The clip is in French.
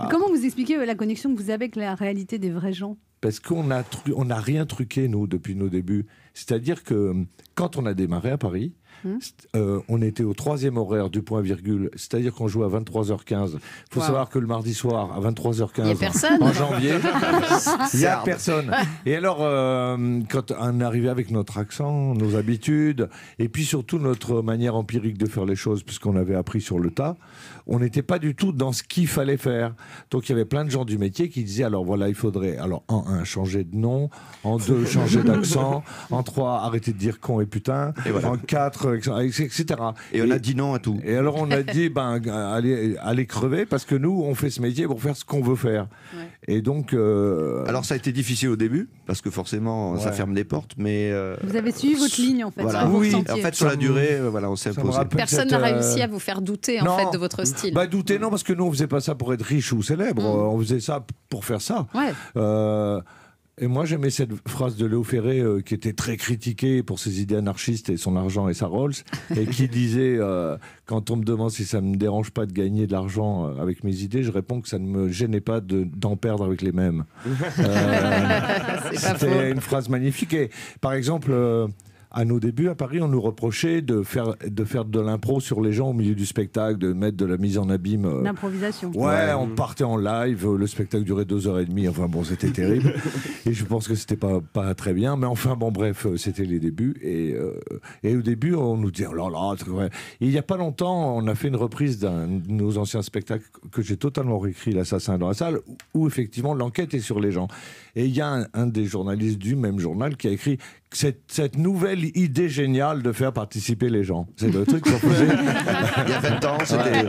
Bah, comment vous expliquez la connexion que vous avez avec la réalité des vrais gens? Parce qu'on n'a rien truqué, nous, depuis nos débuts. C'est-à-dire que quand on a démarré à Paris, on était au 3e horaire du point virgule, c'est-à-dire qu'on jouait à 23h15. Il faut savoir que le mardi soir, à 23h15, en janvier, il n'y a personne. Et alors, quand on arrivait avec notre accent, nos habitudes, et puis surtout notre manière empirique de faire les choses, puisqu'on avait appris sur le tas, on n'était pas du tout dans ce qu'il fallait faire. Donc il y avait plein de gens du métier qui disaient, alors voilà, il faudrait, alors en 1, changer de nom, en 2, changer d'accent, en 3, arrêter de dire con et putain, et voilà. En 4, etc. Et on a dit non à tout. Et alors on a dit, allez crever, parce que nous, on fait ce métier pour faire ce qu'on veut faire. Ouais. Et donc... Alors ça a été difficile au début, parce que forcément, ça ferme les portes, mais... Vous avez suivi votre ligne, en fait. Voilà. Oui, en fait, sur la durée, on s'est imposé. Personne n'a réussi à vous faire douter, en fait, de votre style. Douter, non, parce que nous, on faisait pas ça pour être riche ou célèbre. On faisait ça pour faire ça. Ouais. Et moi, j'aimais cette phrase de Léo Ferré qui était très critiqué pour ses idées anarchistes et son argent et sa Rolls, et qui disait quand on me demande si ça me dérange pas de gagner de l'argent avec mes idées, je réponds que ça ne me gênait pas d'en perdre avec les mêmes. C'était une phrase magnifique. Et par exemple... à nos débuts à Paris, on nous reprochait de faire de l'impro sur les gens au milieu du spectacle, de mettre de la mise en abîme. L'improvisation. Ouais, on partait en live, le spectacle durait 2h30, enfin bon, c'était terrible. Et je pense que c'était pas très bien, mais enfin bon, bref, c'était les débuts. Et au début, on nous disait, oh là là, c'est vrai. Et il n'y a pas longtemps, on a fait une reprise d'un de nos anciens spectacles que j'ai totalement réécrit, L'Assassin dans la salle, où effectivement l'enquête est sur les gens. Et il y a un des journalistes du même journal qui a écrit cette nouvelle idée géniale de faire participer les gens. C'est le truc qu'on faisait. Il y a 20 ans, c'était...